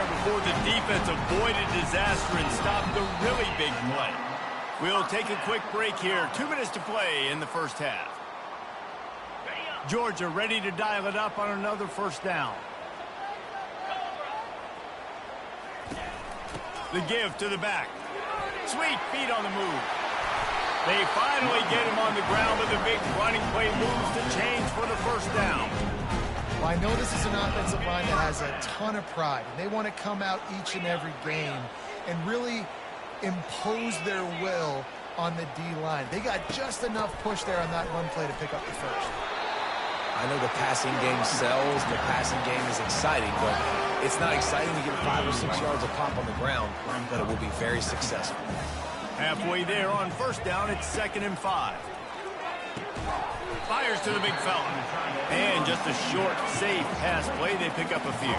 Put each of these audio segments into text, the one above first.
before the defense avoided disaster and stopped the really big play. We'll take a quick break here. 2 minutes to play in the first half. Georgia ready to dial it up on another first down. The give to the back. Sweet feet on the move. They finally get him on the ground with a big running play moves to change for the first down. Well, I know this is an offensive line that has a ton of pride, and they want to come out each and every game and really impose their will on the D-line. They got just enough push there on that run play to pick up the first. I know the passing game sells, the passing game is exciting, but it's not exciting to get 5 or 6 yards of pop on the ground, but it will be very successful. Halfway there on first down, it's 2nd and 5. Fires to the big fella. And just a short, safe pass play, they pick up a few.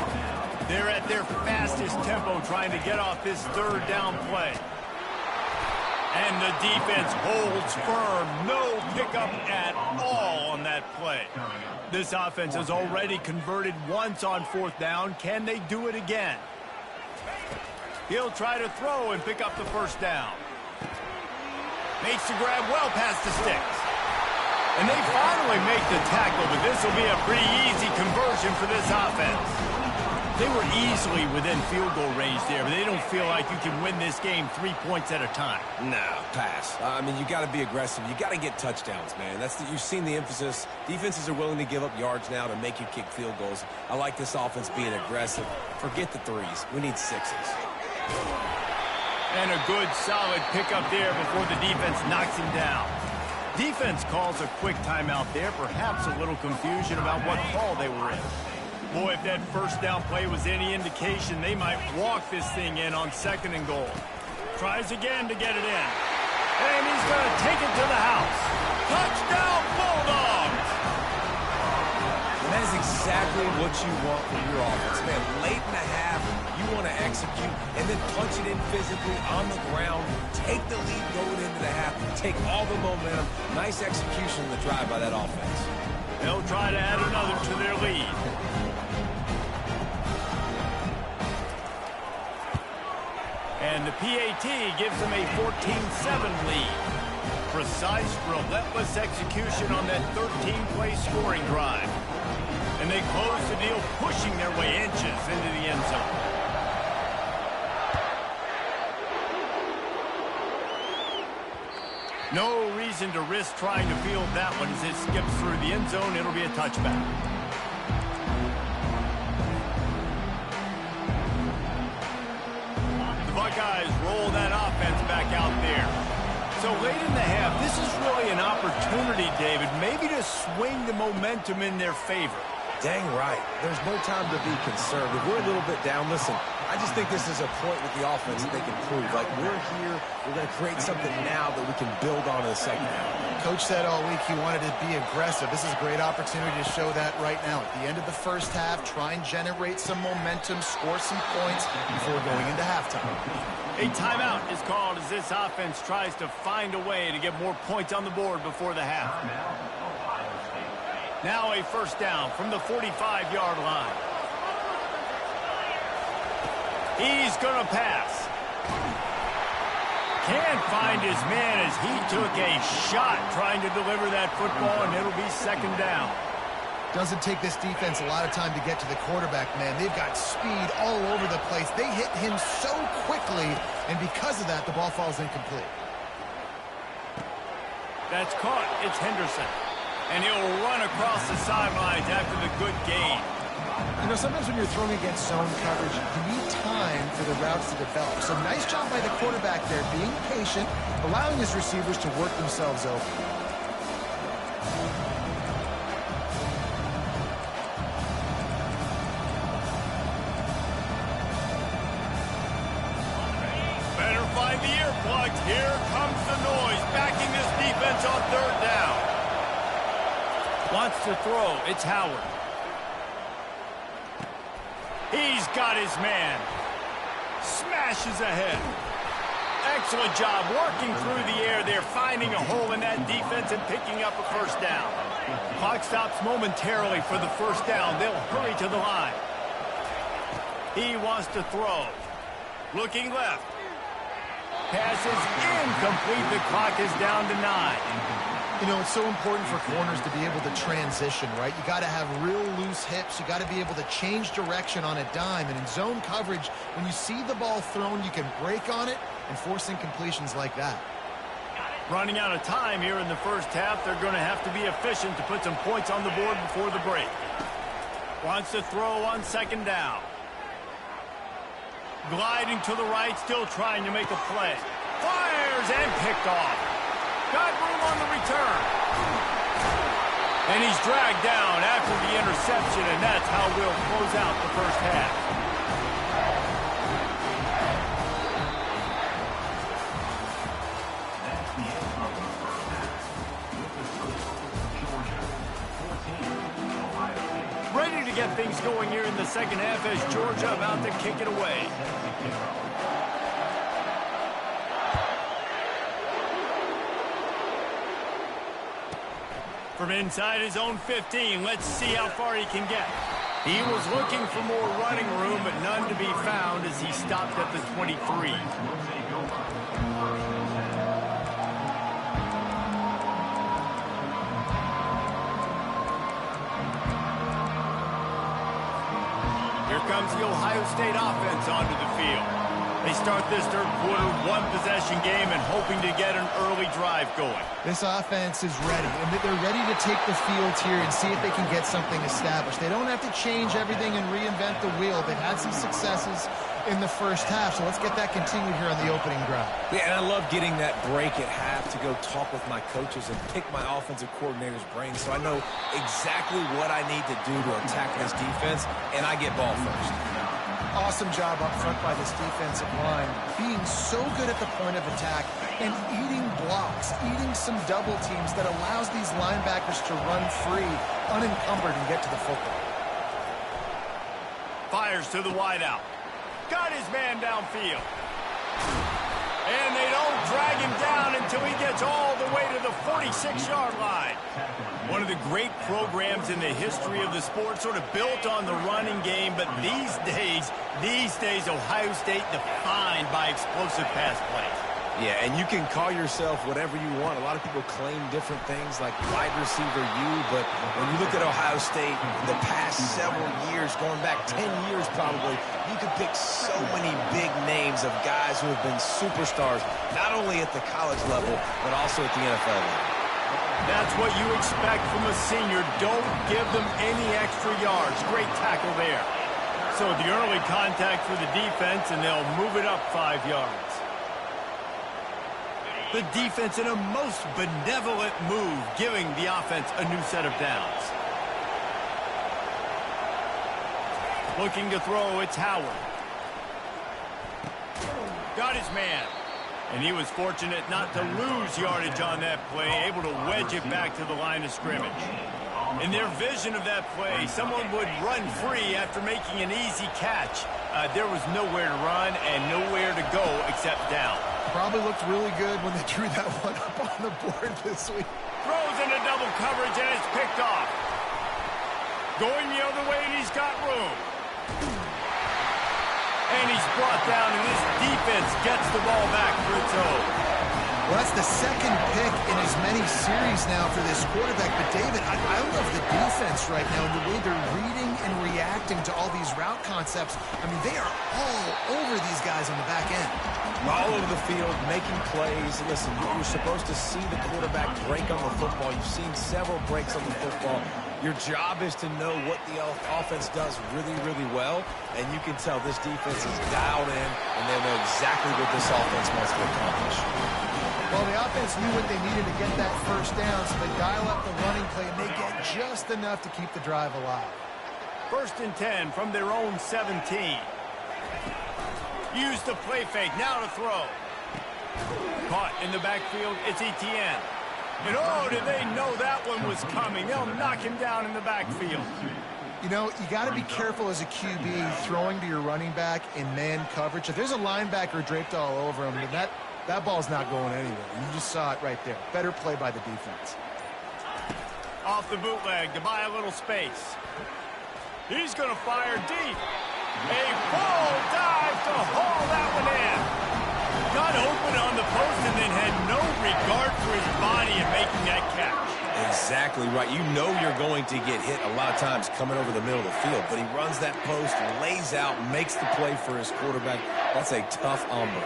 They're at their fastest tempo trying to get off this 3rd down play. And the defense holds firm. No pickup at all on that play. This offense has already converted once on 4th down. Can they do it again? He'll try to throw and pick up the first down. Makes the grab well past the sticks. And they finally make the tackle, but this will be a pretty easy conversion for this offense. They were easily within field goal range there, but they don't feel like you can win this game 3 points at a time. No, pass. I mean, you got to be aggressive. You got to get touchdowns, man. You've seen the emphasis. Defenses are willing to give up yards now to make you kick field goals. I like this offense being aggressive. Forget the 3s. We need 6s. And a good, solid pickup there before the defense knocks him down. Defense calls a quick timeout there. Perhaps a little confusion about what call they were in. Boy, if that first down play was any indication, they might walk this thing in on 2nd and goal. Tries again to get it in. And he's going to take it to the house. Touchdown, Bulldogs! And that is exactly what you want from your offense, man. Late in the half, you want to execute and then punch it in physically on the ground. Take the lead going into the half. Take all the momentum. Nice execution on the drive by that offense. They'll try to add another to their lead. And the PAT gives them a 14-7 lead. Precise, relentless execution on that 13-play scoring drive. And they close the deal, pushing their way inches into the end zone. No reason to risk trying to field that one as it skips through the end zone. It'll be a touchback. The Buckeyes roll that offense back out there. So late in the half, this is really an opportunity, David, maybe to swing the momentum in their favor. Dang right. There's no time to be conservative. We're a little bit down. Listen, I just think this is a point with the offense that they can prove. Like, we're here, we're going to create something now that we can build on in the second half. Coach said all week he wanted to be aggressive. This is a great opportunity to show that right now. At the end of the first half, try and generate some momentum, score some points before going into halftime. A timeout is called as this offense tries to find a way to get more points on the board before the half. Now a first down from the 45-yard line. He's going to pass. Can't find his man as he took a shot trying to deliver that football, and it'll be 2nd down. Doesn't take this defense a lot of time to get to the quarterback, man. They've got speed all over the place. They hit him so quickly, and because of that, the ball falls incomplete. That's caught. It's Henderson. And he'll run across the sidelines after the good gain. You know, sometimes when you're throwing against zone coverage, you need time for the routes to develop. So nice job by the quarterback there, being patient, allowing his receivers to work themselves open. Better find the earplugs. Here comes the noise, backing this defense on 3rd down. Wants to throw. It's Howard. He's got his man. Smashes ahead. Excellent job working through the air there, finding a hole in that defense and picking up a first down. Clock stops momentarily for the first down. They'll hurry to the line. He wants to throw. Looking left. Pass is incomplete. The clock is down to 9. You know, it's so important for corners to be able to transition, right? You got to have real loose hips. You got to be able to change direction on a dime. And in zone coverage, when you see the ball thrown, you can break on it and force incompletions like that. Running out of time here in the first half. They're going to have to be efficient to put some points on the board before the break. Wants to throw on second down. Gliding to the right, still trying to make a play. Fires and picked off. Got room on the return. And he's dragged down after the interception, and that's how we'll close out the first half. Ready to get things going here in the second half as Georgia about to kick it away. From inside his own 15, let's see how far he can get. He was looking for more running room, but none to be found as he stopped at the 23. Here comes the Ohio State offense onto the field. They start this third quarter, one-possession game, and hoping to get an early drive going. This offense is ready, and they're ready to take the field here and see if they can get something established. They don't have to change everything and reinvent the wheel. They've had some successes in the first half, so let's get that continued here on the opening drive. Yeah, and I love getting that break at half to go talk with my coaches and pick my offensive coordinator's brain so I know exactly what I need to do to attack this defense, and I get ball first. Awesome job up front by this defensive line, being so good at the point of attack and eating blocks, eating some double teams that allows these linebackers to run free, unencumbered, and get to the football. Fires to the wideout. Got his man downfield. And they don't drag him down until he gets all the way to the 46-yard line. One of the great programs in the history of the sport, sort of built on the running game, but these days, Ohio State defined by explosive pass play. Yeah, and you can call yourself whatever you want. A lot of people claim different things like wide receiver U, but when you look at Ohio State, the past several years, going back 10 years probably, you could pick so many big names of guys who have been superstars, not only at the college level, but also at the NFL level. That's what you expect from a senior. Don't give them any extra yards. Great tackle there. So the early contact for the defense, and they'll move it up 5 yards. The defense in a most benevolent move, giving the offense a new set of downs. Looking to throw, it's Howard. Got his man. And he was fortunate not to lose yardage on that play, able to wedge it back to the line of scrimmage. In their vision of that play, someone would run free after making an easy catch. There was nowhere to run and nowhere to go except down. Probably looked really good when they drew that one up on the board this week. Throws into double coverage and it's picked off. Going the other way and he's got room. And he's brought down and his defense gets the ball back for its own. Well, that's the second pick in as many series now for this quarterback. But, David, I love the defense right now and the way they're reading and reacting to all these route concepts. I mean, they are all over these guys on the back end. All over the field, making plays. Listen, you're supposed to see the quarterback break on the football. You've seen several breaks on the football. Your job is to know what the offense does really, really well. And you can tell this defense is dialed in, and they know exactly what this offense wants to accomplish. Well, the offense knew what they needed to get that first down, so they dial up the running play, and they get just enough to keep the drive alive. 1st and 10 from their own 17. Use the play fake, now to throw. Caught in the backfield, it's Etienne. And oh, did they know that one was coming. They'll knock him down in the backfield. You know, you got to be careful as a QB throwing to your running back in man coverage. If there's a linebacker draped all over him, then that ball's not going anywhere. You just saw it right there. Better play by the defense. Off the bootleg to buy a little space. He's going to fire deep. A full dive to haul that one in. Got open on the post and then had no regard for his body in making that catch. Exactly right. You know you're going to get hit a lot of times coming over the middle of the field, but he runs that post, lays out, makes the play for his quarterback. That's a tough hombre.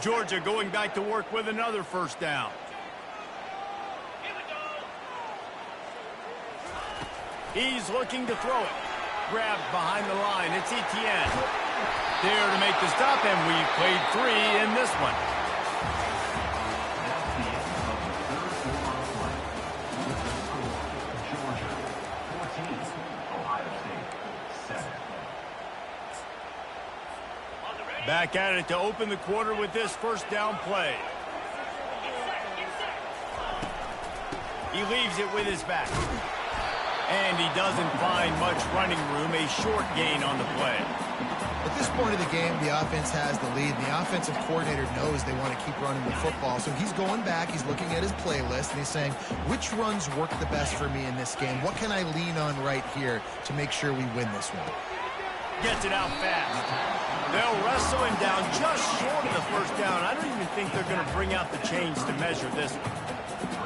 Georgia going back to work with another first down. He's looking to throw it. Grabbed behind the line. It's Etienne. There to make the stop, and we've played 3 in this one. Back at it to open the quarter with this first down play. He leaves it with his back. And he doesn't find much running room, a short gain on the play. At this point of the game, the offense has the lead. The offensive coordinator knows they want to keep running the football. So he's going back, he's looking at his playlist, and he's saying, which runs work the best for me in this game? What can I lean on right here to make sure we win this one? Gets it out fast. They'll wrestle him down just short of the first down. I don't even think they're going to bring out the chains to measure this one.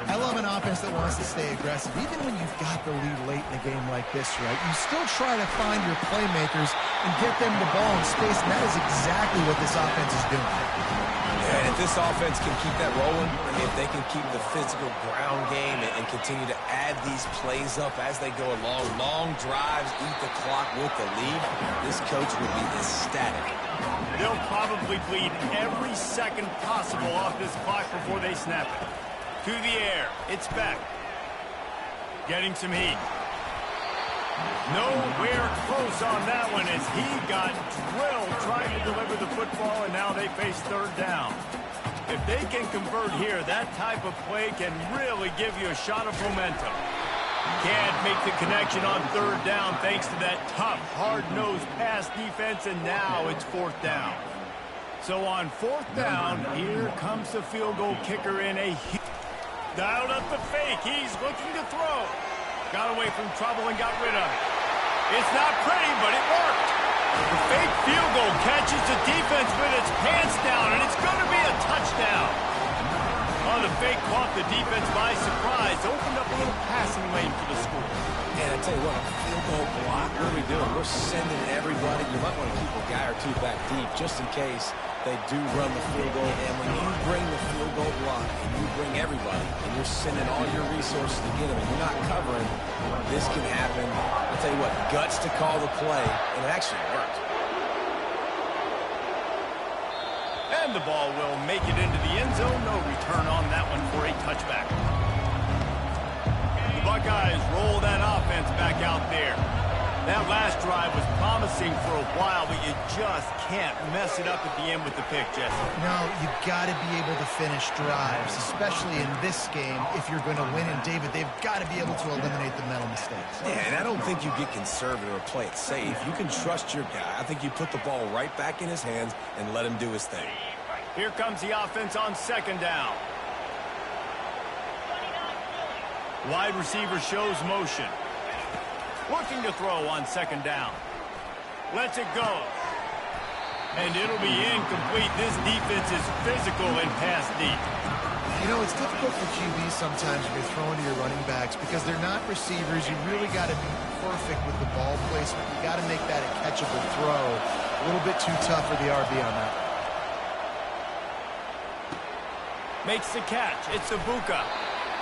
I love an offense that wants to stay aggressive. Even when you've got the lead late in a game like this, right, you still try to find your playmakers and get them the ball in space, and that is exactly what this offense is doing. Yeah, and if this offense can keep that rolling, if they can keep the physical ground game and continue to add these plays up as they go along, long drives, eat the clock with the lead, this coach will be ecstatic. They'll probably bleed every second possible off this clock before they snap it. To the air. It's back. Getting some heat. Nowhere close on that one as he got drilled trying to deliver the football, and now they face third down. If they can convert here, that type of play can really give you a shot of momentum. Can't make the connection on third down thanks to that tough, hard-nosed pass defense, and now it's fourth down. So on fourth down, here comes the field goal kicker in a dialed up the fake. He's looking to throw. Got away from trouble and got rid of it. It's not pretty, but it worked. The fake field goal catches the defense with its pants down, and it's going to be a touchdown. Oh, the fake caught the defense by surprise. Opened up a little passing lane for the school. And I tell you what, a field goal block, what are we doing? We're sending everybody. You might want to keep a guy or two back deep just in case they do run the field goal. And when you bring the field goal block and you bring everybody and you're sending all your resources to get them and you're not covering, this can happen. I'll tell you what, guts to call the play, and it actually worked. And the ball will make it into the end zone. No return on that one for a touchback. The Buckeyes roll that offense back out there. That last drive was promising for a while, but you just can't mess it up at the end with the pick, Jesse. No, you've got to be able to finish drives, especially in this game. If you're going to win, and David, they've got to be able to eliminate the mental mistakes. Yeah, and I don't think you get conservative or play it safe. You can trust your guy. I think you put the ball right back in his hands and let him do his thing. Here comes the offense on second down. Wide receiver shows motion. Looking to throw on second down. Lets it go. And it'll be incomplete. This defense is physical and pass deep. You know, it's difficult for QBs sometimes when you're throwing to your running backs because they're not receivers. You really got to be perfect with the ball placement. You got to make that a catchable throw. A little bit too tough for the RB on that. Makes the catch. It's Ibuka.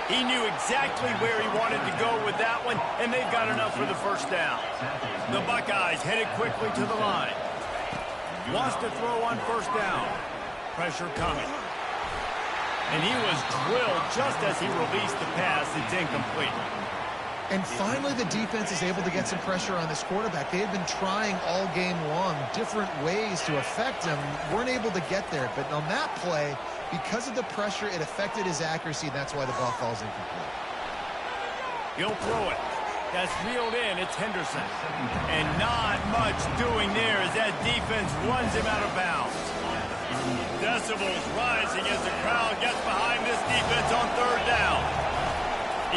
He knew exactly where he wanted to go with that one, and they've got enough for the first down. The Buckeyes headed quickly to the line. Wants to throw on first down. Pressure coming. And he was drilled just as he released the pass. It's incomplete. And finally, the defense is able to get some pressure on this quarterback. They had been trying all game long different ways to affect him. Weren't able to get there. But on that play, because of the pressure, it affected his accuracy, and that's why the ball falls incomplete. He'll throw it. That's reeled in. It's Henderson. And not much doing there as that defense runs him out of bounds. Decibels rising as the crowd gets behind this defense on third down.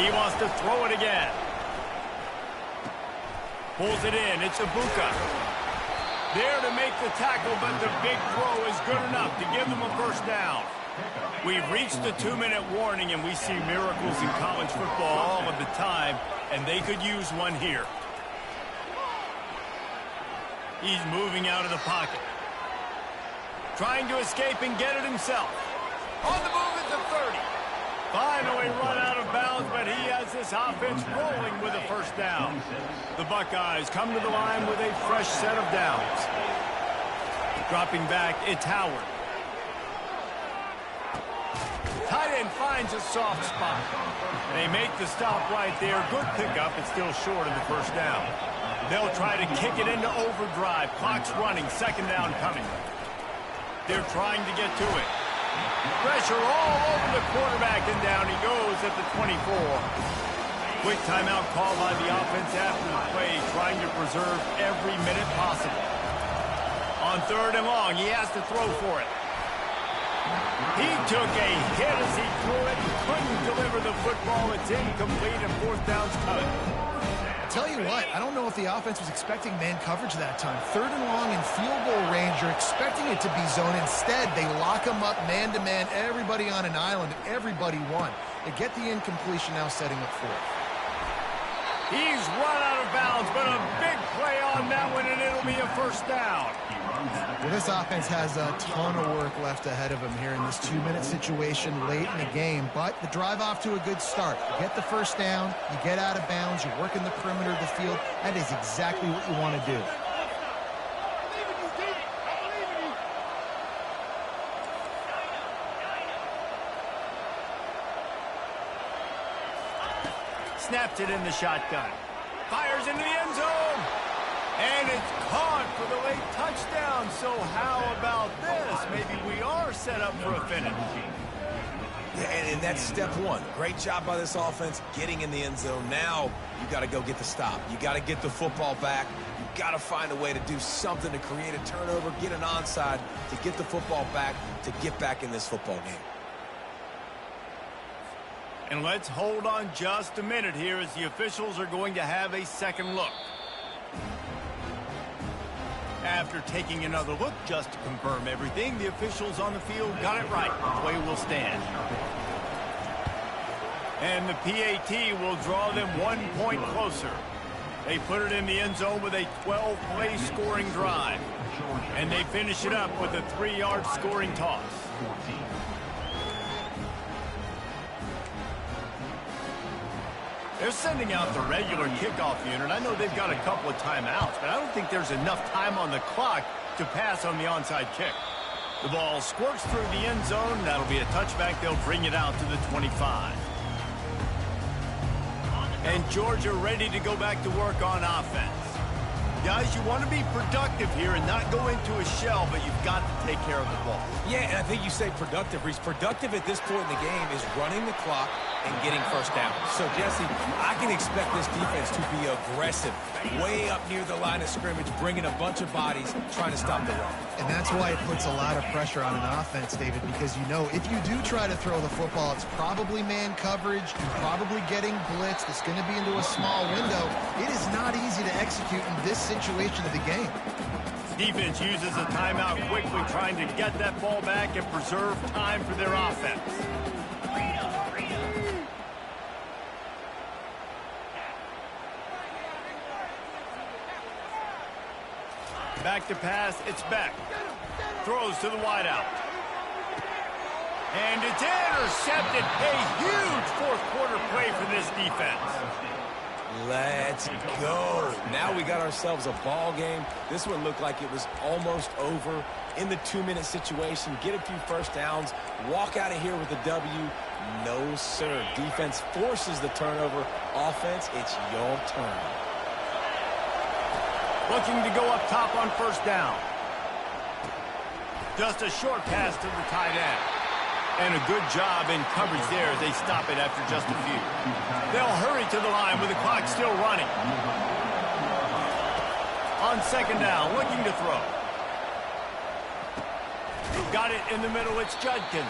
He wants to throw it again. Pulls it in. It's Ibuka. There to make the tackle, but the big throw is good enough to give them a first down. We've reached the 2-minute warning, and we see miracles in college football all of the time, and they could use one here. He's moving out of the pocket. Trying to escape and get it himself. On the move at the 30. Finally run out of bounds, but he has this offense rolling with a first down. The Buckeyes come to the line with a fresh set of downs. Dropping back, it's Howard. Tight end finds a soft spot. They make the stop right there. Good pickup, but still short of the first down. They'll try to kick it into overdrive. Clock's running, second down coming. They're trying to get to it. Pressure all over the quarterback, and down he goes at the 24. Quick timeout call by the offense after the play, trying to preserve every minute possible. On 3rd and long, he has to throw for it. He took a hit as he threw it. Couldn't deliver the football. It's incomplete, and 4th down's coming. Tell you what, I don't know if the offense was expecting man coverage that time. 3rd and long in field goal range, you're expecting it to be zone. Instead, they lock them up man-to-man, everybody on an island, and everybody won. They get the incompletion, now setting up 4th. He's run out of bounds, but a big play on that one, and it'll be a first down. Well, this offense has a ton of work left ahead of them here in this 2-minute situation late in the game, but the drive off to a good start. You get the first down, you get out of bounds, you're working the perimeter of the field. That is exactly what you want to do. Snaps it in the shotgun. Fires into the end zone. And it's caught for the late touchdown. So how about this? Maybe we are set up for a finish. Yeah, and that's step one. Great job by this offense getting in the end zone. Now you got to go get the stop. You got to get the football back. You got to find a way to do something to create a turnover, get an onside, to get the football back, to get back in this football game. And let's hold on just a minute here as the officials are going to have a second look. After taking another look just to confirm everything, the officials on the field got it right. The play will stand. And the PAT will draw them 1 point closer. They put it in the end zone with a 12-play scoring drive. And they finish it up with a 3-yard scoring toss. They're sending out the regular kickoff unit. I know they've got a couple of timeouts, but I don't think there's enough time on the clock to pass on the onside kick. The ball squirts through the end zone. That'll be a touchback. They'll bring it out to the 25. And Georgia ready to go back to work on offense. Guys, you want to be productive here and not go into a shell, but you've got to take care of the ball. Yeah, and I think you say productive, Reese. Productive at this point in the game is running the clock and getting first down. So, Jesse, I can expect this defense to be aggressive, way up near the line of scrimmage, bringing a bunch of bodies, trying to stop the run. And that's why it puts a lot of pressure on an offense, David, because you know if you do try to throw the football, it's probably man coverage, you're probably getting blitz, it's going to be into a small window. It is not easy to execute in this situation of the game. Defense uses a timeout quickly, trying to get that ball back and preserve time for their offense. Back to pass, it's Beck. Throws to the wideout. And it's intercepted. A huge fourth-quarter play for this defense. Let's go. Now we got ourselves a ball game. This one looked like it was almost over in the 2-minute situation. Get a few first downs, walk out of here with a W. No, sir. Defense forces the turnover. Offense, it's your turn. Looking to go up top on first down. Just a short pass to the tight end. And a good job in coverage there as they stop it after just a few. They'll hurry to the line with the clock still running. On second down, looking to throw. Got it in the middle, it's Judkins.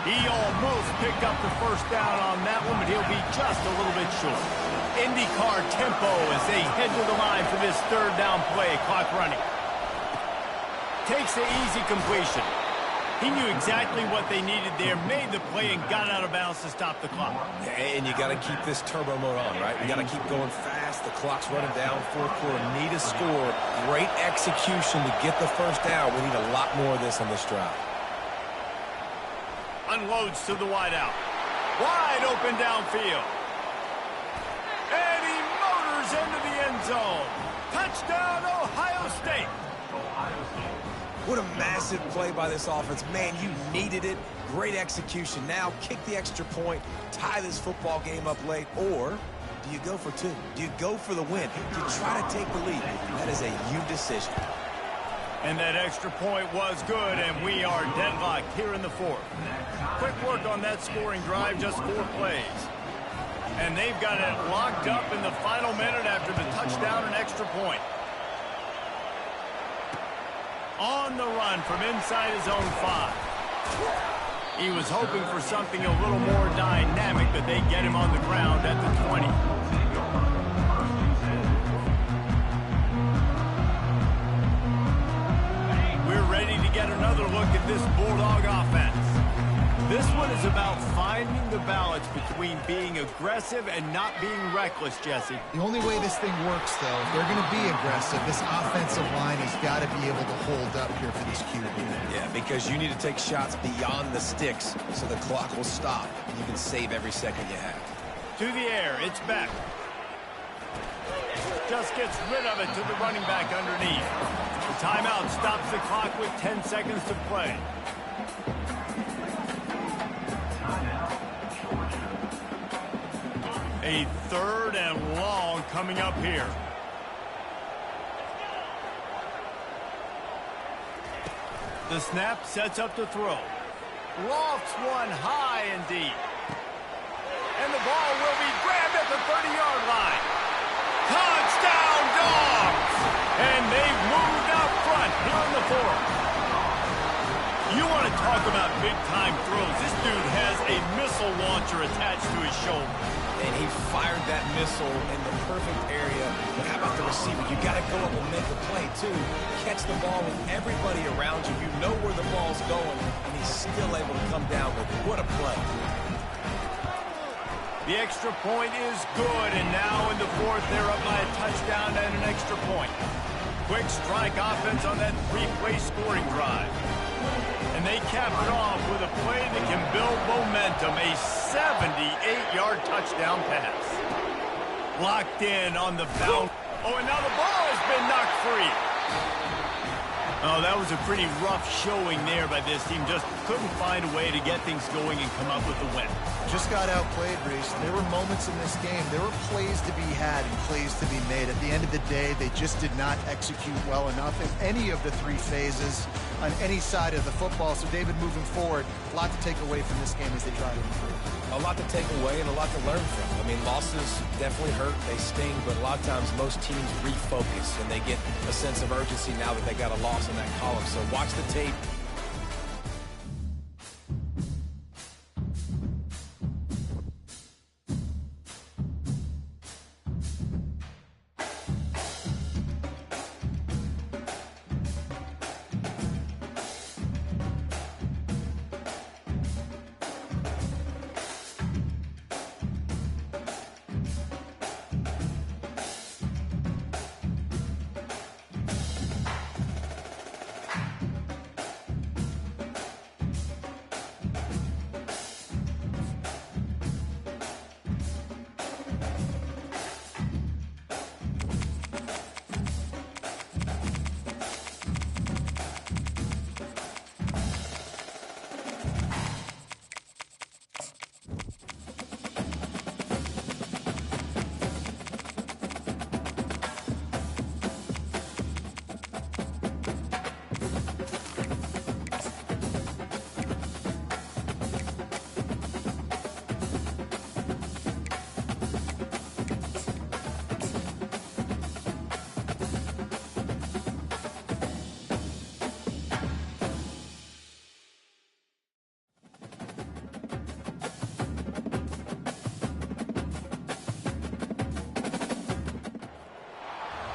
He almost picked up the first down on that one, but he'll be just a little bit short. IndyCar tempo as they head to the line for this third down play. Clock running. Takes the easy completion. He knew exactly what they needed there, made the play, and got out of bounds to stop the clock. Yeah, and you got to keep this turbo mode on, right? We got to keep going fast. The clock's running down. Fourth quarter, need a score. Great execution to get the first down. We need a lot more of this on this drive. Unloads to the wideout. Wide open downfield. And he motors into the end zone. Touchdown, Ohio State. What a massive play by this offense. Man, you needed it. Great execution. Now kick the extra point, tie this football game up late, or do you go for two? Do you go for the win? Do you try to take the lead? That is a you decision. And that extra point was good, and we are deadlocked here in the fourth. Quick work on that scoring drive, just 4 plays. And they've got it locked up in the final minute after the touchdown and extra point. On the run from inside his own 5. He was hoping for something a little more dynamic, but they get him on the ground at the 20. We're ready to get another look at this Bulldog offense. This one is about finding the balance between being aggressive and not being reckless, Jesse. The only way this thing works, though, if they're going to be aggressive, this offensive line has got to be able to hold up here for this QB. Yeah, because you need to take shots beyond the sticks so the clock will stop. You can save every second you have. To the air, it's back. Just gets rid of it to the running back underneath. The timeout stops the clock with 10 seconds to play. A third and long coming up here. The snap sets up to throw. Lofts one high and deep. And the ball will be grabbed at the 30-yard line. Touchdown, Dogs! And they've moved out front here in the fourth. You want to talk about big-time throws. This dude has a missile launcher attached to his shoulder. And he fired that missile in the perfect area. But how about the receiver? You got to go up and make a play, too. Catch the ball with everybody around you. You know where the ball's going, and he's still able to come down with it. What a play. The extra point is good, and now in the fourth, they're up by a touchdown and an extra point. Quick strike offense on that 3-play scoring drive. And they cap it off with a play that can build momentum, a 78-yard touchdown pass. Locked in on the bounce. Oh, and now the ball has been knocked free. Oh, that was a pretty rough showing there by this team. Just couldn't find a way to get things going and come up with the win. Just got outplayed, Reese. There were moments in this game. There were plays to be had and plays to be made. At the end of the day, they just did not execute well enough in any of the 3 phases on any side of the football. So, David, moving forward, a lot to take away from this game as they try to improve. A lot to take away and a lot to learn from. I mean, losses definitely hurt. They sting, but a lot of times most teams refocus and they get a sense of urgency now that they got a loss in that column. So watch the tape.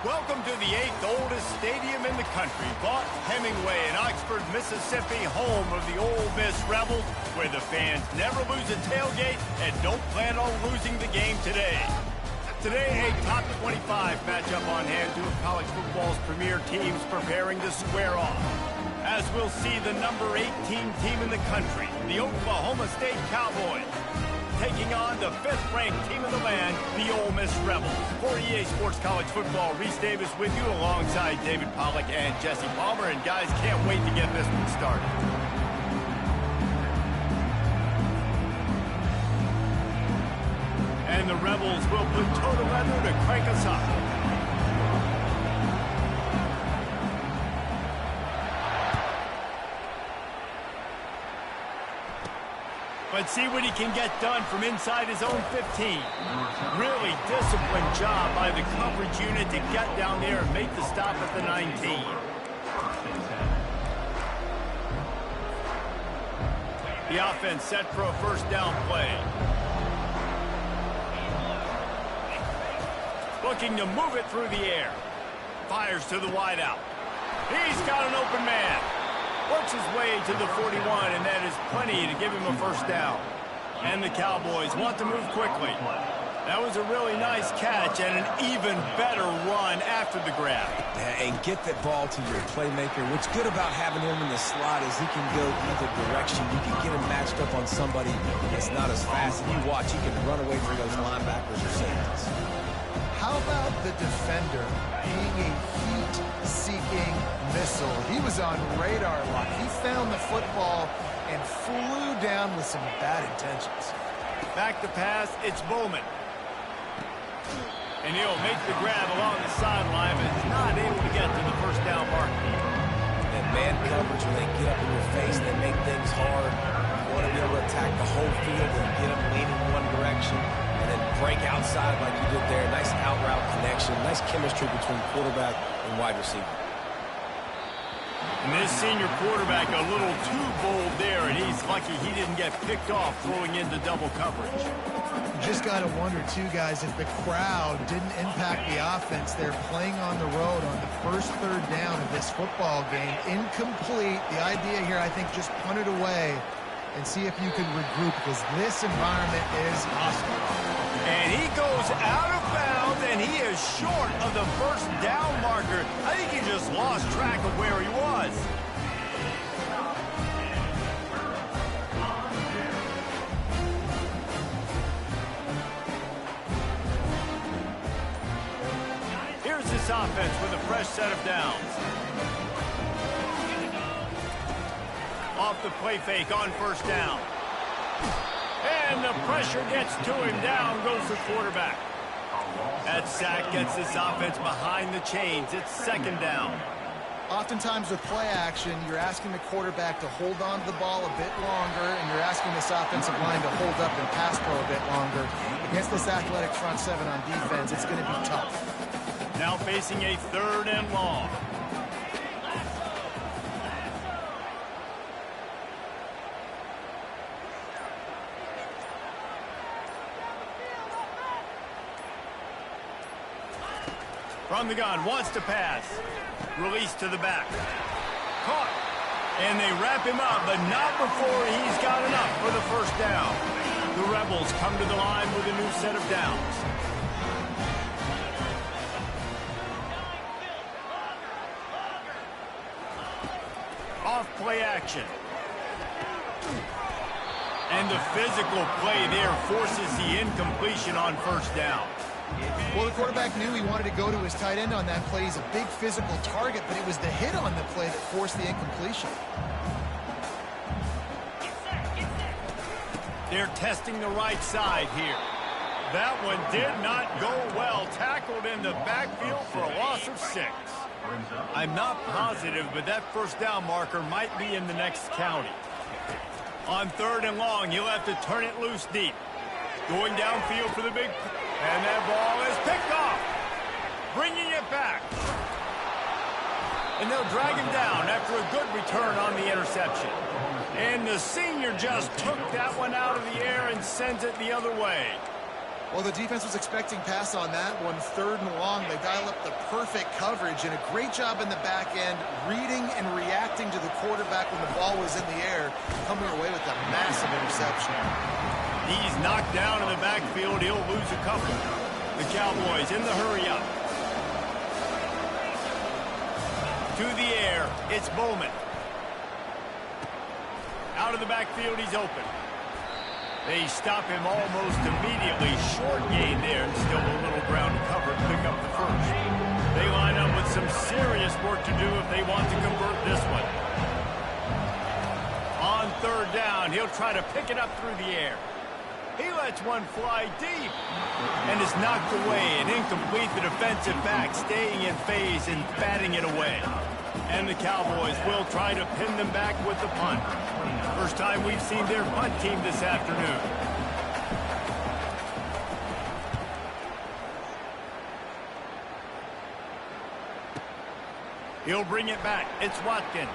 Welcome to the 8th oldest stadium in the country, Vaught Hemingway in Oxford, Mississippi, home of the Ole Miss Rebels, where the fans never lose a tailgate and don't plan on losing the game today. Today, a top 25 matchup on hand, two of college football's premier teams preparing to square off. As we'll see the number 18 team in the country, the Oklahoma State Cowboys, taking on the 5th-ranked team in the land, the Ole Miss Rebels. For EA Sports College Football, Reese Davis with you alongside David Pollack and Jesse Palmer. And guys, can't wait to get this one started. And the Rebels will put total leather to crank us up. Let's see what he can get done from inside his own 15. Really disciplined job by the coverage unit to get down there and make the stop at the 19. The offense set for a first down play. Looking to move it through the air. Fires to the wideout. He's got an open man. Works his way to the 41, and that is plenty to give him a first down. And the Cowboys want to move quickly. That was a really nice catch and an even better run after the grab. And get that ball to your playmaker. What's good about having him in the slot is he can go either direction. You can get him matched up on somebody that's not as fast. And you watch, he can run away from those linebackers or safeties. How about the defender being a heat-seeking missile? He was on radar lock. He found the football and flew down with some bad intentions. Back to pass, it's Bowman. And he'll make the grab along the sideline, but is not able to get to the first down marker. And man coverage, when they get up in your face, they make things hard. You want to be able to attack the whole field and get them leaning one direction and then break outside like you did there. Nice out route connection, nice chemistry between quarterback and wide receiver. And this senior quarterback a little too bold there, and he's lucky he didn't get picked off throwing into double coverage. You just got to wonder, too, guys, if the crowd didn't impact the offense. They're playing on the road on the first third down of this football game. Incomplete. The idea here, I think, just punt it away and see if you can regroup, because this environment is hostile. And he goes out of bounds, and he is short of the first down marker. I think he just lost track of where he was. Here's this offense with a fresh set of downs. Off the play fake on first down. And the pressure gets to him. Down goes the quarterback. That sack gets this offense behind the chains. It's second down. Oftentimes with play action, you're asking the quarterback to hold on to the ball a bit longer, and you're asking this offensive line to hold up and pass pro a bit longer. Against this athletic front seven on defense, it's going to be tough. Now facing a third and long. From the gun, wants to pass. Release to the back. Caught. And they wrap him up, but not before he's got enough for the first down. The Rebels come to the line with a new set of downs. Off play action. And the physical play there forces the incompletion on first down. Well, the quarterback knew he wanted to go to his tight end on that play. He's a big physical target, but it was the hit on the play that forced the incompletion. They're testing the right side here. That one did not go well. Tackled in the backfield for a loss of 6. I'm not positive, but that first down marker might be in the next county. On third and long, he'll have to turn it loose deep. Going downfield for the big... And that ball is picked off. Bringing it back. And they'll drag him down after a good return on the interception. And the senior just took that one out of the air and sends it the other way. Well, the defense was expecting pass on that one, 3rd and long. They dial up the perfect coverage and a great job in the back end, reading and reacting to the quarterback when the ball was in the air, coming away with a massive interception. He's knocked down in the backfield. He'll lose a couple. The Cowboys in the hurry up. To the air, it's Bowman. Out of the backfield, he's open. They stop him almost immediately. Short gain there, and still a little ground to cover to pick up the first. They line up with some serious work to do if they want to convert this one. On 3rd down, he'll try to pick it up through the air. He lets one fly deep and is knocked away and incomplete. The defensive back staying in phase and batting it away. And the Cowboys will try to pin them back with the punt. First time we've seen their punt team this afternoon. He'll bring it back. It's Watkins.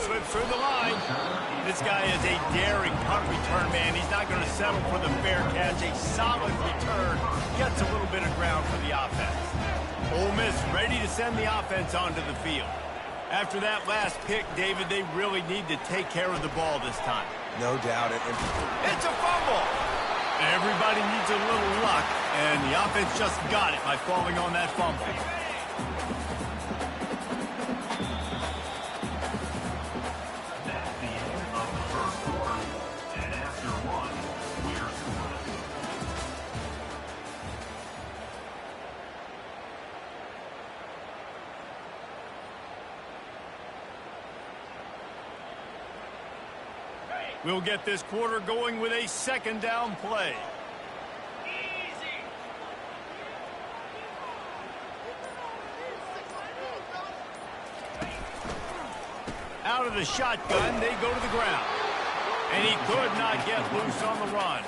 Slips through the line. This guy is a daring punt return man. He's not going to settle for the fair catch. A solid return. Gets a little bit of ground for the offense. Ole Miss ready to send the offense onto the field. After that last pick, David, they really need to take care of the ball this time. No doubt. It's a fumble. Everybody needs a little luck, and the offense just got it by falling on that fumble. We'll get this quarter going with a 2nd down play. Out of the shotgun, they go to the ground. And he could not get loose on the run.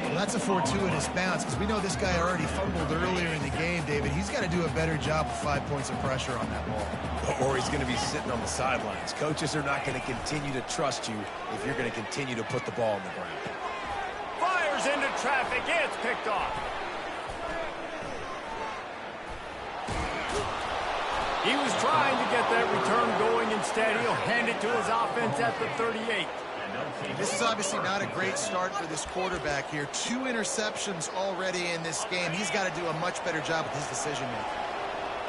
Well, that's a fortuitous bounce because we know this guy already fumbled earlier in the game, David. He's got to do a better job with 5 points of pressure on that ball. Or he's going to be sitting on the sidelines. Coaches are not going to continue to trust you if you're going to continue to put the ball on the ground. Fires into traffic. It's picked off. He was trying to get that return going. Instead, he'll hand it to his offense at the 38. This is obviously not a great start for this quarterback here. 2 interceptions already in this game. He's got to do a much better job with his decision-making.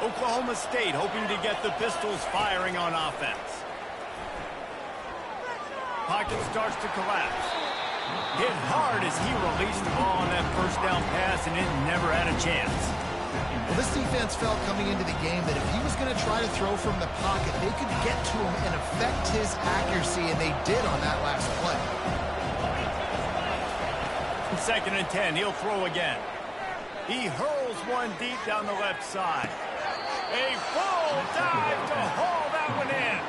Oklahoma State hoping to get the Pistols firing on offense. Pocket starts to collapse. Hit hard as he released the ball on that 1st down pass, and it never had a chance. Well, this defense felt coming into the game that if he was going to try to throw from the pocket, they could get to him and affect his accuracy, and they did on that last play. 2nd and 10, he'll throw again. He hurls one deep down the left side. A full dive to haul that one in.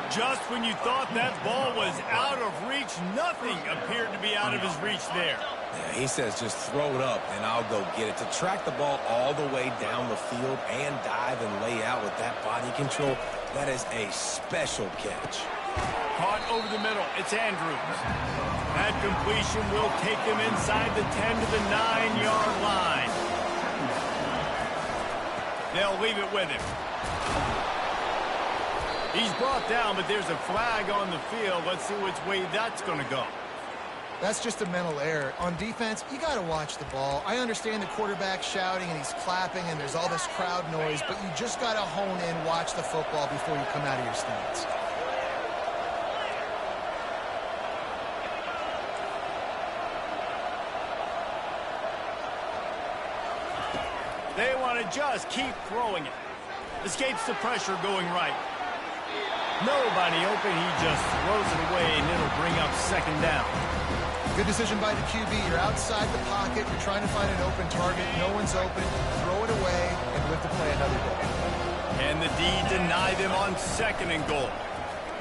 Just when you thought that ball was out of reach, nothing appeared to be out of his reach there. Yeah, he says just throw it up and I'll go get it. To track the ball all the way down the field and dive and lay out with that body control, that is a special catch. Caught over the middle. It's Andrews. That completion will take them inside the 10 to the 9-yard line. They'll leave it with him. He's brought down, but there's a flag on the field. Let's see which way that's going to go. That's just a mental error. On defense, you got to watch the ball. I understand the quarterback shouting and he's clapping and there's all this crowd noise, but you just got to hone in, watch the football before you come out of your stance. They want to just keep throwing it. Escapes the pressure going right. Nobody open. He just throws it away, and it'll bring up 2nd down. Good decision by the QB. You're outside the pocket. You're trying to find an open target. No one's open. Throw it away and live to play another day. And the D deny them on 2nd and goal.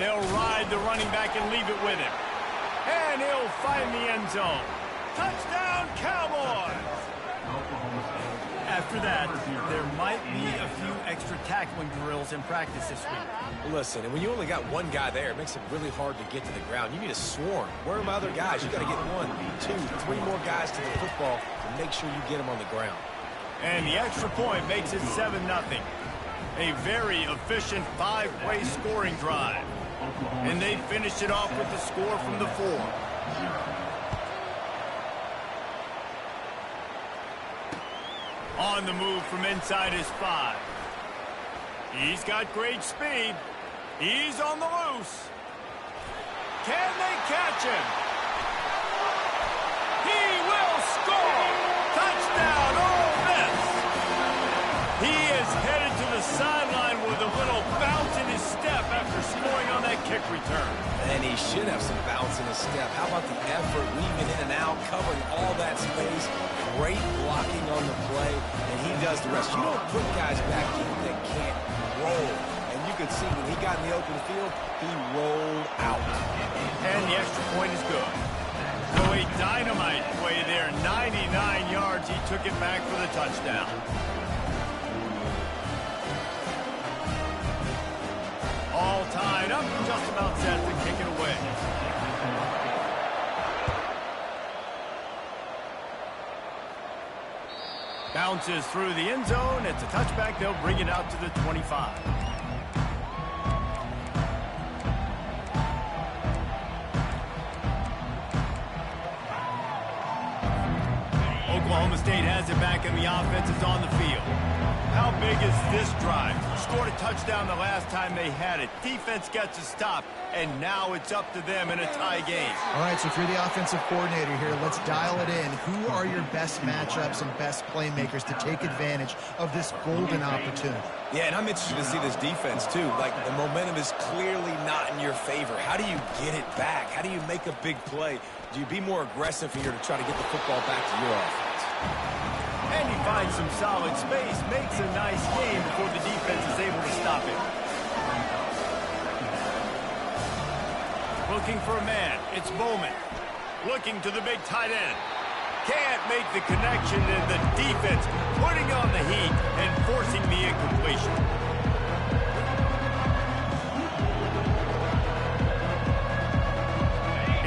They'll ride the running back and leave it with him. And he'll find the end zone. Touchdown, Cowboys! After after that, there might be a few extra tackling drills in practice this week. Listen, and when you only got one guy there, it makes it really hard to get to the ground. You need a swarm. Where are my other guys? You got to get 1, 2, 3 more guys to the football and make sure you get them on the ground. And the extra point makes it 7-0. A very efficient 5-play scoring drive. And they finished it off with the score from the 4. On the move from inside his 5. He's got great speed. He's on the loose. Can they catch him? He will score! Touchdown, Ole Miss! He is headed to the sideline with a little bounce in his step after scoring on that kick return. And he should have some bounce in his step. How about the effort, weaving in and out, covering all that space, great blocking on the play, and he does the rest. You don't put guys back in that can't roll. And you could see when he got in the open field, he rolled out. And the extra point is good. So a dynamite play there, 99 yards. He took it back for the touchdown. All tied up, just about set to kick it away. Bounces through the end zone. It's a touchback. They'll bring it out to the 25. Oklahoma State has it back and the offense is on the field. How big is this drive? Scored a touchdown the last time they had it. Defense gets a stop, and now it's up to them in a tie game. All right, so if you're the offensive coordinator here, let's dial it in. Who are your best matchups and best playmakers to take advantage of this golden opportunity? Yeah, and I'm interested to see this defense, too. Like, the momentum is clearly not in your favor. How do you get it back? How do you make a big play? Do you be more aggressive here to try to get the football back to your offense? And he finds some solid space, makes a nice game before the defense is able to stop it. Looking for a man, it's Bowman. Looking to the big tight end. Can't make the connection, and the defense putting on the heat and forcing the incompletion.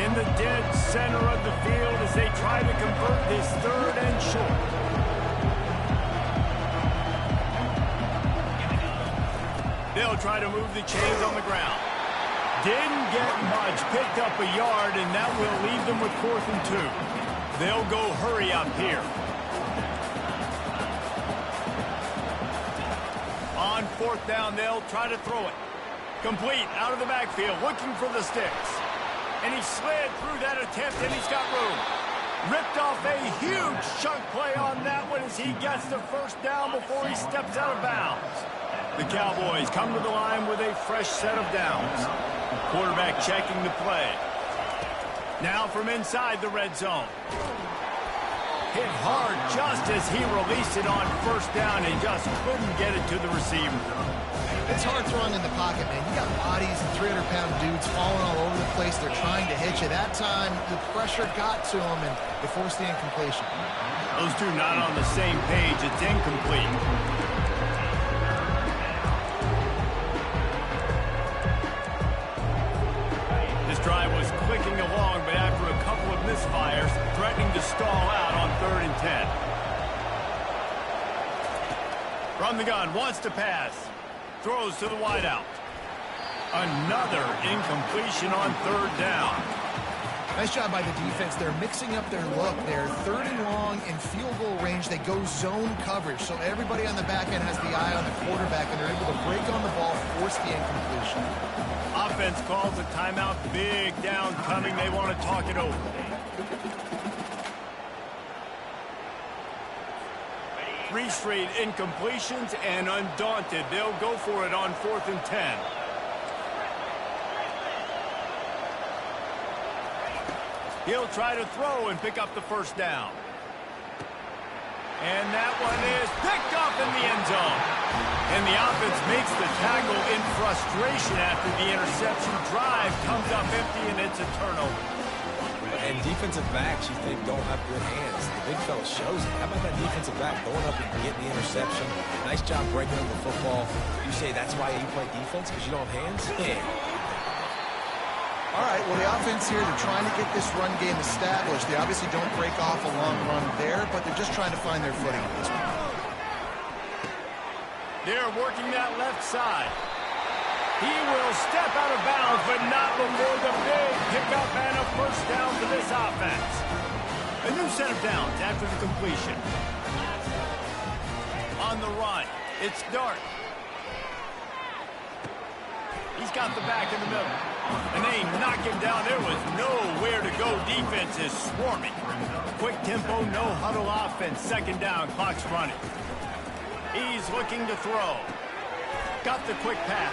In the dead center of the field as they try to convert this 3rd and short. They'll try to move the chains on the ground. Didn't get much, picked up a yard, and that will leave them with 4th and 2. They'll go hurry up here. On 4th down, they'll try to throw it. Complete, out of the backfield, looking for the sticks. And he slid through that attempt, and he's got room. Ripped off a huge chunk play on that one as he gets the 1st down before he steps out of bounds. The Cowboys come to the line with a fresh set of downs. Quarterback checking the play. Now from inside the red zone. Hit hard just as he released it on 1st down and just couldn't get it to the receiver. It's hard throwing in the pocket, man. You got bodies and 300-pound dudes falling all over the place. They're trying to hit you. That time, the pressure got to them, and they forced the incompletion. Those two not on the same page. It's incomplete. This drive was clicking along, but after a couple of misfires, threatening to stall out on 3rd and 10. From the gun, wants to pass. Throws to the wideout. Another incompletion on 3rd down. Nice job by the defense. They're mixing up their look. They're 3rd and long in field goal range. They go zone coverage. So everybody on the back end has the eye on the quarterback, and they're able to break on the ball, force the incompletion. Offense calls a timeout. Big down coming. They want to talk it over. Three straight incompletions, and undaunted, they'll go for it on 4th and 10. He'll try to throw and pick up the 1st down. And that one is picked up in the end zone. And the offense makes the tackle in frustration after the interception. Drive comes up empty, and it's a turnover. And defensive backs, you think, don't have good hands. The big fella shows it. How about that defensive back going up and getting the interception? Nice job breaking up the football. You say that's why you play defense, because you don't have hands? Yeah. All right, well, the offense here, they're trying to get this run game established. They obviously don't break off a long run there, but they're just trying to find their footing at this point. They're working that left side. He will step out of bounds, but not before the big pickup and a first down for this offense. A new set of downs after the completion. On the run, it's Dart. He's got the back in the middle. And they knock him down. There was nowhere to go. Defense is swarming. Quick tempo, no huddle offense. Second down, clock's running. He's looking to throw. Got the quick pass.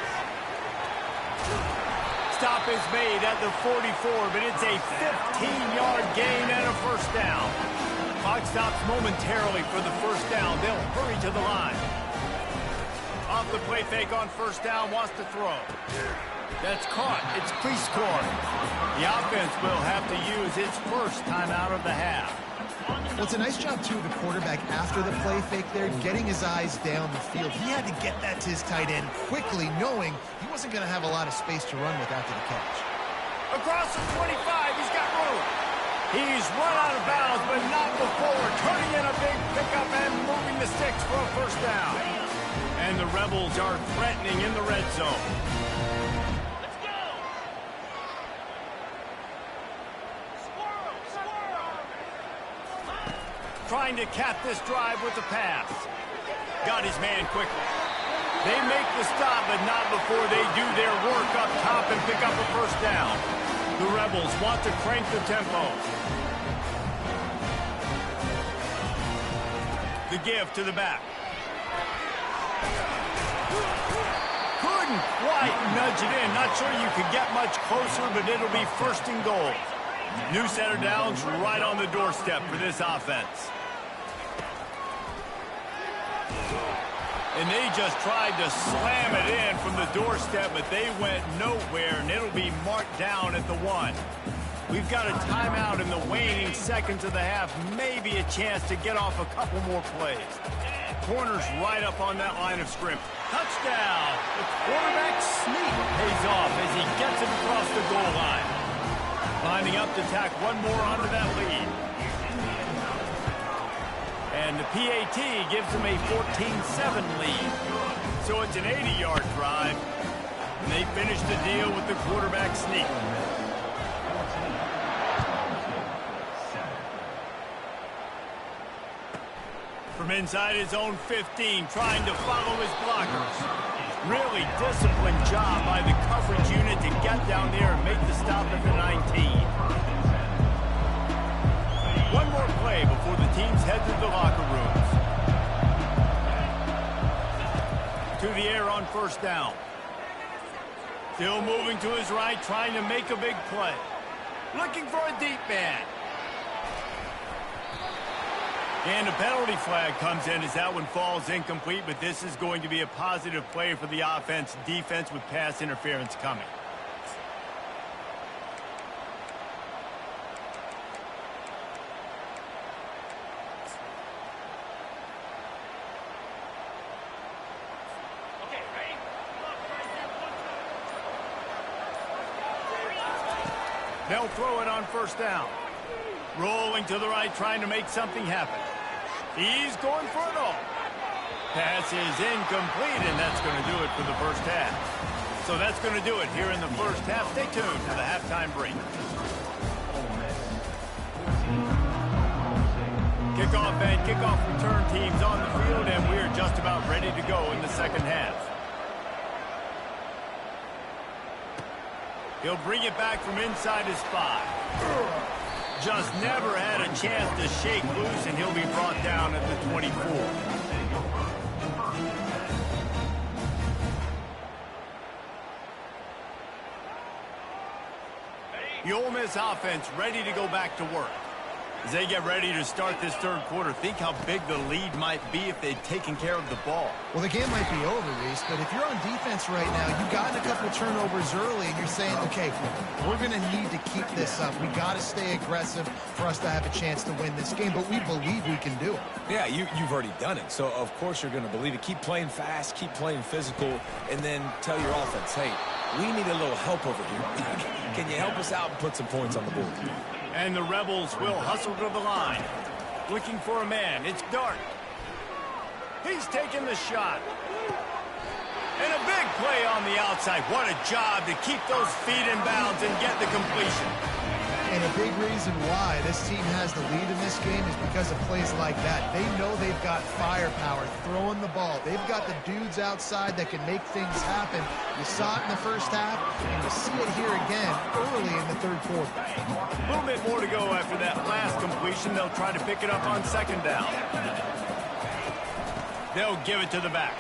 Stop is made at the 44, but it's a 15-yard gain and a first down. Clock stops momentarily for the first down. They'll hurry to the line. Off the play fake on first down, wants to throw. That's caught. It's Cleescore. The offense will have to use its first timeout of the half. Well, it's a nice job, too, of the quarterback after the play fake there, getting his eyes down the field. He had to get that to his tight end quickly, knowing he wasn't going to have a lot of space to run with after the catch. Across the 25, he's got room. He's run out of bounds, but not before turning in a big pickup and moving the sticks for a first down. And the Rebels are threatening in the red zone. Let's go! Squirrel, squirrel! Trying to cap this drive with the pass. Got his man quickly. They make the stop, but not before they do their work up top and pick up a first down. The Rebels want to crank the tempo. The give to the back. Couldn't quite nudge it in. Not sure you could get much closer, but it'll be first and goal. New set of downs right on the doorstep for this offense. And they just tried to slam it in from the doorstep, but they went nowhere, and it'll be marked down at the 1. We've got a timeout in the waning seconds of the half. Maybe a chance to get off a couple more plays. Corner's right up on that line of scrimmage. Touchdown! The quarterback sneak pays off as he gets it across the goal line. Lining up to tack one more onto that lead. And the PAT gives them a 14-7 lead. So it's an 80-yard drive. And they finish the deal with the quarterback sneak. From inside his own 15, trying to follow his blockers. Really disciplined job by the coverage unit to get down there and make the stop at the 19. One more play before the teams head to the locker rooms. To the air on first down. Still moving to his right, trying to make a big play. Looking for a deep man. And a penalty flag comes in as that one falls incomplete, but this is going to be a positive play for the offense. Defense with pass interference coming. They'll throw it on first down. Rolling to the right, trying to make something happen. He's going for it all. Pass is incomplete, and that's going to do it for the first half. So that's going to do it here in the first half. Stay tuned for the halftime break. Kickoff and kickoff return teams on the field, and we're just about ready to go in the second half. He'll bring it back from inside his 5. Just never had a chance to shake loose, and he'll be brought down at the 24. The Ole Miss offense ready to go back to work. As they get ready to start this third quarter, think how big the lead might be if they'd taken care of the ball. Well, the game might be over, Reese, but if you're on defense right now, you've gotten a couple turnovers early, and you're saying, okay, we're going to need to keep this up. We got to stay aggressive for us to have a chance to win this game, but we believe we can do it. Yeah, you've already done it, so of course you're going to believe it. Keep playing fast, keep playing physical, and then tell your offense, hey, we need a little help over here. Can you help us out and put some points on the board? And the Rebels will hustle to the line. Looking for a man. It's Dart. He's taking the shot. And a big play on the outside. What a job to keep those feet in bounds and get the completion. And a big reason why this team has the lead in this game is because of plays like that. They know they've got firepower throwing the ball. They've got the dudes outside that can make things happen. You saw it in the first half, and you see it here again early in the third quarter. A little bit more to go after that last completion. They'll try to pick it up on second down. They'll give it to the back.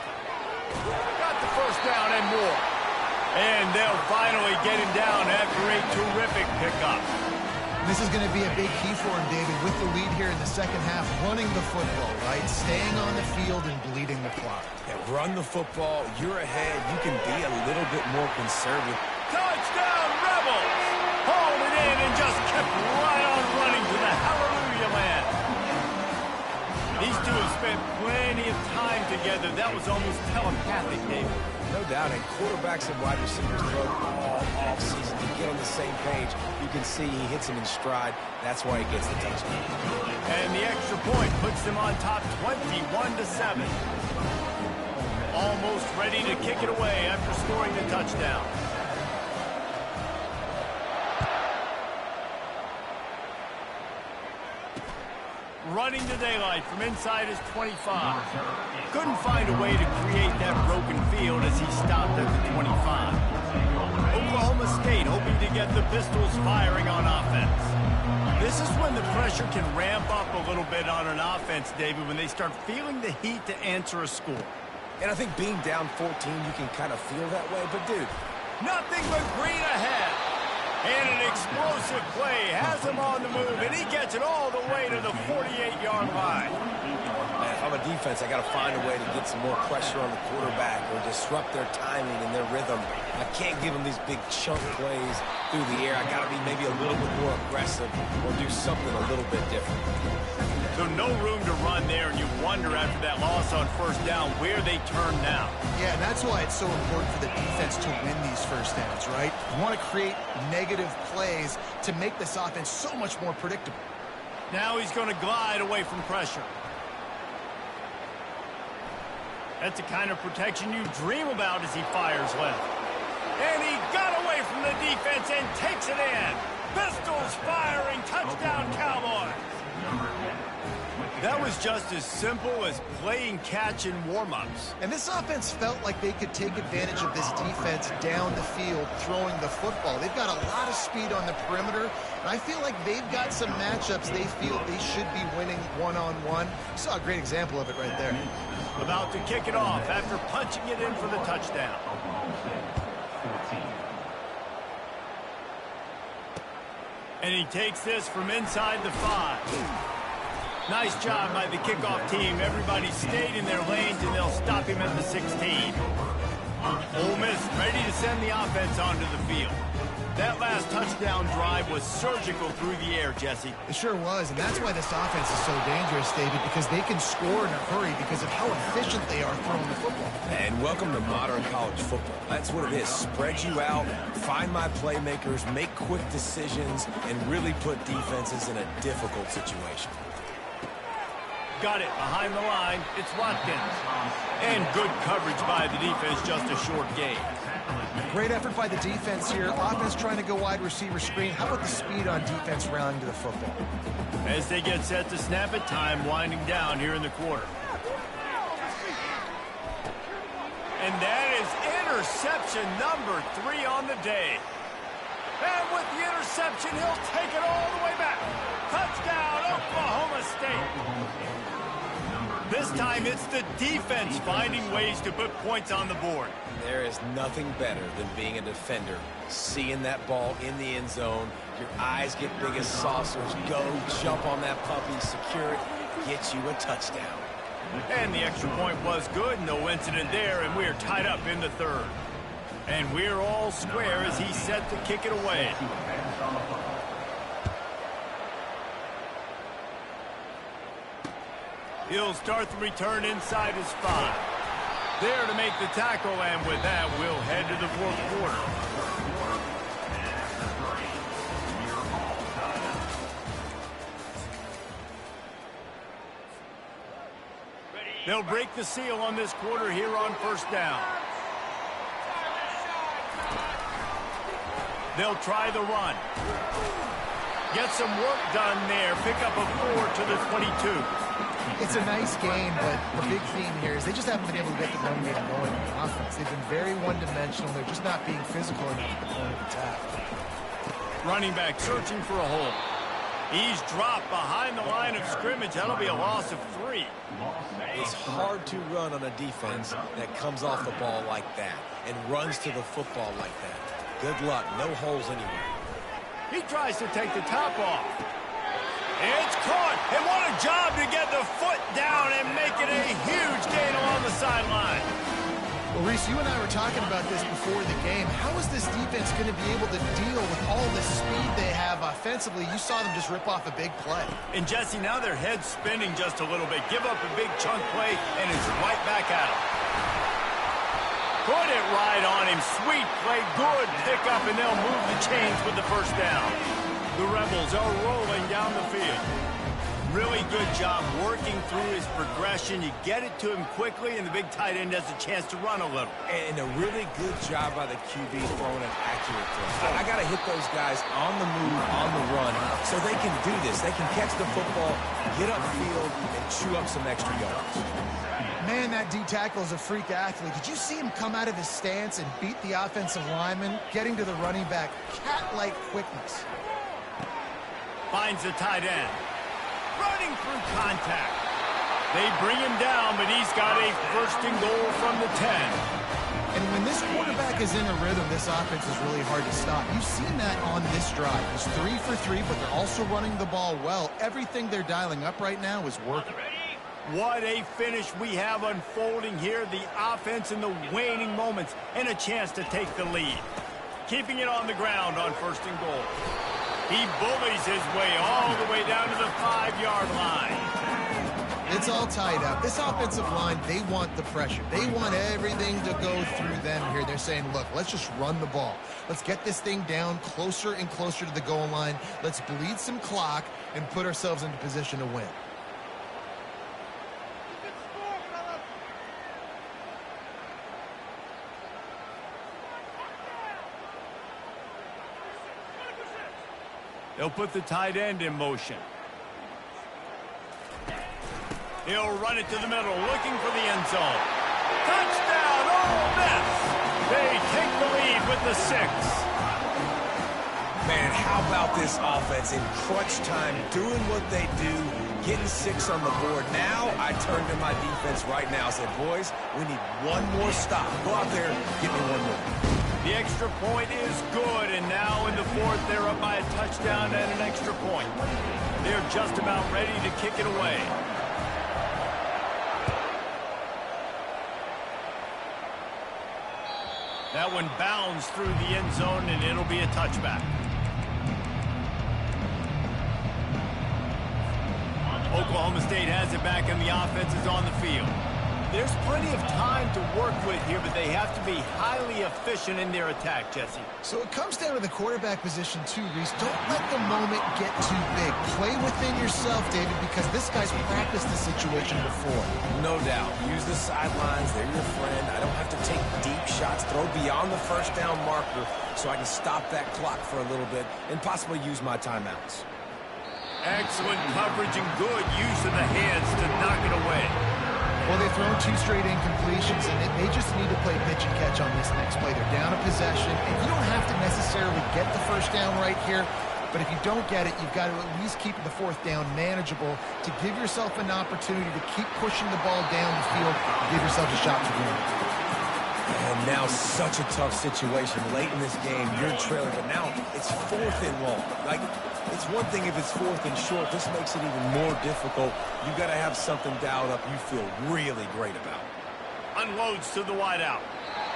Got the first down and more. And they'll finally get him down after a terrific pickup. This is going to be a big key for him, David, with the lead here in the second half, running the football, right? Staying on the field and bleeding the clock. Yeah, run the football. You're ahead. You can be a little bit more conservative. Touchdown, Rebels! Hauled it in and just kept right on running to the hallelujah land. These two have spent plenty of time together. That was almost telepathic, David. No doubt, and quarterbacks and wide receivers throw all offseason to get on the same page. You can see he hits him in stride. That's why he gets the touchdown. And the extra point puts them on top 21-7. Almost ready to kick it away after scoring the touchdown. Running to daylight from inside his 25. Couldn't find a way to create that broken field as he stopped at the 25. Oklahoma State hoping to get the Pistols firing on offense. This is when the pressure can ramp up a little bit on an offense, David, when they start feeling the heat to answer a score. And I think being down 14, you can kind of feel that way. But, dude, nothing but green ahead. And an explosive play has him on the move, and he gets it all the way to the 48-yard line. Man, if I'm a defense, I got to find a way to get some more pressure on the quarterback or disrupt their timing and their rhythm. I can't give them these big chunk plays through the air. I got to be maybe a little bit more aggressive or do something a little bit different. So no room to run there, and you wonder after that loss on first down where they turn now. Yeah, and that's why it's so important for the defense to win these first downs, right? You want to create negative plays to make this offense so much more predictable. Now he's going to glide away from pressure. That's the kind of protection you dream about as he fires left. And he got away from the defense and takes it in. Pistols firing, touchdown Cowboys. That was just as simple as playing catch in warm-ups. And this offense felt like they could take advantage of this defense down the field, throwing the football. They've got a lot of speed on the perimeter, and I feel like they've got some matchups they feel they should be winning one-on-one. You saw a great example of it right there. About to kick it off after punching it in for the touchdown. And he takes this from inside the 5. Nice job by the kickoff team. Everybody stayed in their lanes, and they'll stop him at the 16. Ole Miss ready to send the offense onto the field. That last touchdown drive was surgical through the air, Jesse. It sure was, and that's why this offense is so dangerous, David, because they can score in a hurry because of how efficient they are throwing the football. And welcome to modern college football. That's what it is. Spread you out, find my playmakers, make quick decisions, and really put defenses in a difficult situation. Got it behind the line. It's Watkins. And good coverage by the defense, just a short gain. Great effort by the defense here. Offense trying to go wide receiver screen. How about the speed on defense rallying to the football? As they get set to snap it, time winding down here in the quarter. And that is interception number 3 on the day. And with the interception, he'll take it all the way back. Touchdown, Oklahoma State. This time, it's the defense finding ways to put points on the board. There is nothing better than being a defender, seeing that ball in the end zone, Your eyes get big as saucers. Go, jump on that puppy, secure it, get you a touchdown. And the extra point was good, no incident there, and we're tied up in the third. And we're all square as he's set to kick it away. He'll start the return inside his 5. There to make the tackle, and with that, we'll head to the fourth quarter. They'll break the seal on this quarter here on first down. They'll try the run. Get some work done there. Pick up a 4 to the 22. It's a nice game, but the big theme here is they just haven't been able to get the run game going in the offense. They've been very one-dimensional. They're just not being physical enough at the point of attack. Running back searching for a hole. He's dropped behind the line of scrimmage. That'll be a loss of 3. It's hard to run on a defense that comes off the ball like that and runs to the football like that. Good luck. No holes anywhere. He tries to take the top off. It's caught. And what a job to get the foot down and make it a huge gain along the sideline. Well, Reese, you and I were talking about this before the game. How is this defense going to be able to deal with all the speed they have offensively? You saw them just rip off a big play. And, Jesse, now their head's spinning just a little bit. Give up a big chunk play, and it's right back at him. Put it right on him. Sweet play. Good pickup, and they'll move the chains with the first down. The Rebels are rolling down the field. Really good job working through his progression. You get it to him quickly, and the big tight end has a chance to run a little. And a really good job by the QB throwing an accurate throw. I got to hit those guys on the move, on the run, so they can do this. They can catch the football, get upfield, and chew up some extra yards. Man, that D-tackle is a freak athlete. Did you see him come out of his stance and beat the offensive lineman, getting to the running back? Cat-like quickness. Finds the tight end. Running through contact. They bring him down, but he's got a first and goal from the 10. And when this quarterback is in a rhythm, this offense is really hard to stop. You've seen that on this drive. It's 3 for 3, but they're also running the ball well. Everything they're dialing up right now is working. What a finish we have unfolding here. The offense in the waning moments and a chance to take the lead. Keeping it on the ground on first and goal. He bullies his way all the way down to the 5-yard line. It's all tied up. This offensive line, they want the pressure. They want everything to go through them here. They're saying, look, let's just run the ball. Let's get this thing down closer and closer to the goal line. Let's bleed some clock and put ourselves into position to win. They'll put the tight end in motion. He'll run it to the middle, looking for the end zone. Touchdown, Ole Miss! They take the lead with the 6. Man, how about this offense in crunch time, doing what they do, getting 6 on the board. Now I turn to my defense right now and said, boys, we need one more stop. Go out there, get me one more. The extra point is good, and now in the fourth, they're up by a touchdown and an extra point. They're just about ready to kick it away. That one bounds through the end zone, and it'll be a touchback. Oklahoma State has it back, and the offense is on the field. There's plenty of time to work with here, but they have to be highly efficient in their attack, Jesse. So it comes down to the quarterback position too, Reese. Don't let the moment get too big. Play within yourself, David, because this guy's practiced the situation before. No doubt. Use the sidelines. They're your friend. I don't have to take deep shots, throw beyond the first down marker so I can stop that clock for a little bit and possibly use my timeouts. Excellent coverage and good use of the hands to knock it away. Well, they've thrown 2 straight incompletions, and they just need to play pitch and catch on this next play. They're down a possession, and you don't have to necessarily get the first down right here, but if you don't get it, you've got to at least keep the 4th down manageable to give yourself an opportunity to keep pushing the ball down the field and give yourself a shot to win. And now such a tough situation late in this game. You're trailing, but now it's 4th and long. Like, it's one thing if it's 4th and short. This makes it even more difficult. You got to have something dialed up you feel really great about. Unloads to the wideout.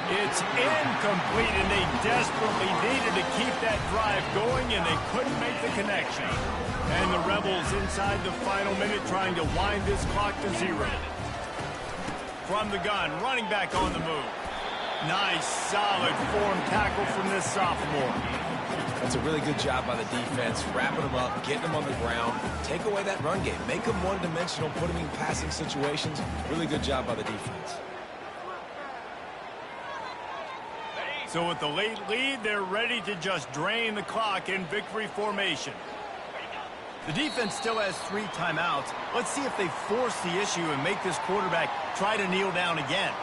It's incomplete, and they desperately needed to keep that drive going, and they couldn't make the connection. And the Rebels inside the final minute trying to wind this clock to 0. From the gun, running back on the move. Nice, solid form tackle from this sophomore. That's a really good job by the defense, wrapping them up, getting them on the ground, take away that run game, make them one-dimensional, put them in passing situations. Really good job by the defense. So with the late lead, they're ready to just drain the clock in victory formation. The defense still has 3 timeouts. Let's see if they force the issue and make this quarterback try to kneel down again.